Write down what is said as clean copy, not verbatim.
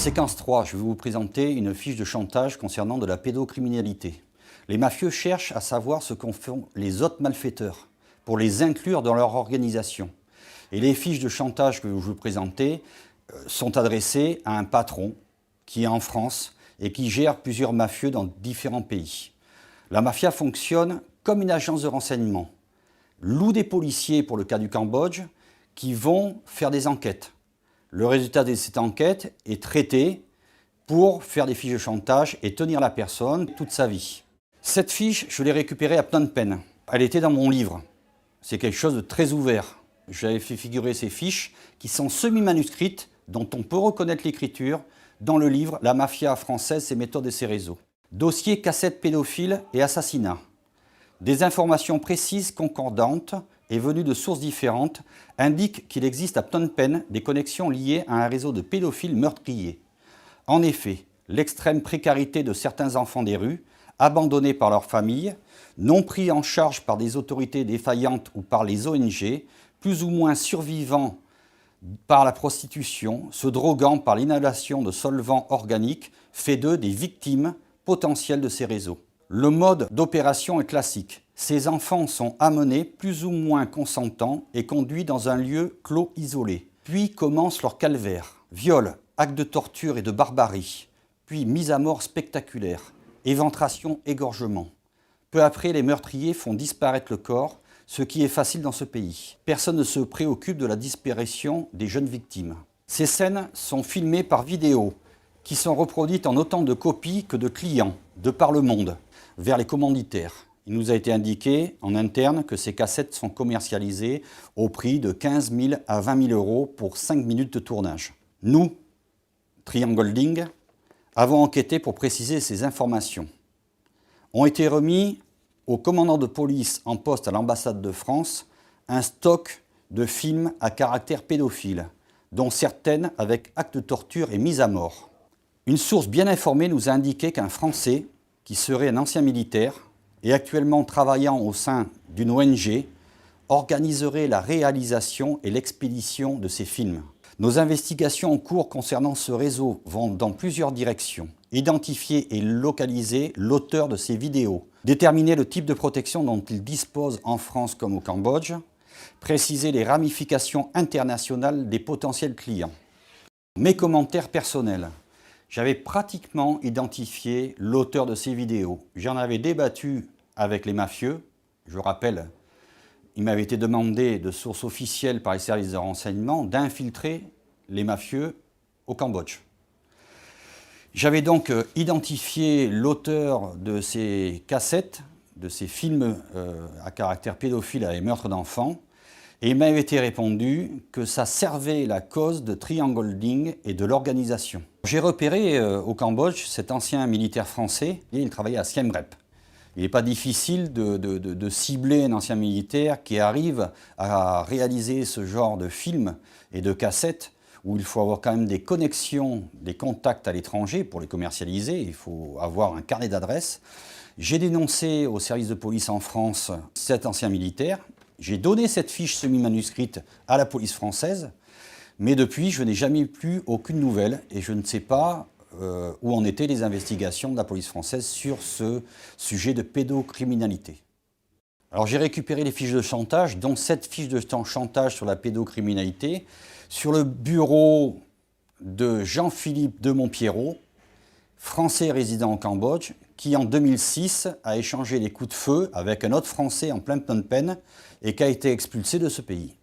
Séquence 3, je vais vous présenter une fiche de chantage concernant de la pédocriminalité. Les mafieux cherchent à savoir ce qu'en font les autres malfaiteurs pour les inclure dans leur organisation. Et les fiches de chantage que je vais vous présenter sont adressées à un patron qui est en France et qui gère plusieurs mafieux dans différents pays. La mafia fonctionne comme une agence de renseignement. Loue des policiers pour le cas du Cambodge qui vont faire des enquêtes. Le résultat de cette enquête est traité pour faire des fiches de chantage et tenir la personne toute sa vie. Cette fiche, je l'ai récupérée à Phnom Penh. Elle était dans mon livre. C'est quelque chose de très ouvert. J'avais fait figurer ces fiches qui sont semi-manuscrites, dont on peut reconnaître l'écriture dans le livre « La mafia française, ses méthodes et ses réseaux ». Dossier cassette pédophile et assassinat. Des informations précises, concordantes et venues de sources différentes indiquent qu'il existe à Phnom Penh des connexions liées à un réseau de pédophiles meurtriers. En effet, l'extrême précarité de certains enfants des rues, abandonnés par leurs familles, non pris en charge par des autorités défaillantes ou par les ONG, plus ou moins survivants par la prostitution, se droguant par l'inhalation de solvants organiques, fait d'eux des victimes potentielles de ces réseaux. Le mode d'opération est classique. Ces enfants sont amenés plus ou moins consentants et conduits dans un lieu clos isolé. Puis commence leur calvaire. Viol, actes de torture et de barbarie, puis mise à mort spectaculaire, éventration, égorgement. Peu après, les meurtriers font disparaître le corps, ce qui est facile dans ce pays. Personne ne se préoccupe de la disparition des jeunes victimes. Ces scènes sont filmées par vidéo, qui sont reproduites en autant de copies que de clients, de par le monde, vers les commanditaires. Il nous a été indiqué en interne que ces cassettes sont commercialisées au prix de 15 000 à 20 000 euros pour 5 minutes de tournage. Nous, Triangle, avons enquêté pour préciser ces informations. Ont été remis au commandant de police en poste à l'ambassade de France un stock de films à caractère pédophile, dont certaines avec actes de torture et mise à mort. Une source bien informée nous a indiqué qu'un Français, qui serait un ancien militaire et actuellement travaillant au sein d'une ONG, organiserait la réalisation et l'expédition de ces films. Nos investigations en cours concernant ce réseau vont dans plusieurs directions. Identifier et localiser l'auteur de ces vidéos, déterminer le type de protection dont il dispose en France comme au Cambodge, préciser les ramifications internationales des potentiels clients. Mes commentaires personnels. J'avais pratiquement identifié l'auteur de ces vidéos. J'en avais débattu avec les mafieux. Je rappelle, il m'avait été demandé de sources officielles par les services de renseignement d'infiltrer les mafieux au Cambodge. J'avais donc identifié l'auteur de ces cassettes, de ces films à caractère pédophile avec meurtre d'enfants, et il m'avait été répondu que ça servait la cause de Triangle et de l'organisation. J'ai repéré au Cambodge cet ancien militaire français, et il travaillait à Siem Reap. Il n'est pas difficile de cibler un ancien militaire qui arrive à réaliser ce genre de films et de cassettes où il faut avoir quand même des connexions, des contacts à l'étranger pour les commercialiser, il faut avoir un carnet d'adresses. J'ai dénoncé au service de police en France cet ancien militaire, j'ai donné cette fiche semi-manuscrite à la police française, mais depuis je n'ai jamais plus aucune nouvelle et je ne sais pas où en étaient les investigations de la police française sur ce sujet de pédocriminalité. Alors j'ai récupéré les fiches de chantage, dont cette fiche de chantage sur la pédocriminalité, sur le bureau de Jean-Philippe de Montpierrot, Français résident au Cambodge, qui en 2006 a échangé des coups de feu avec un autre Français en plein Phnom Penh et qui a été expulsé de ce pays.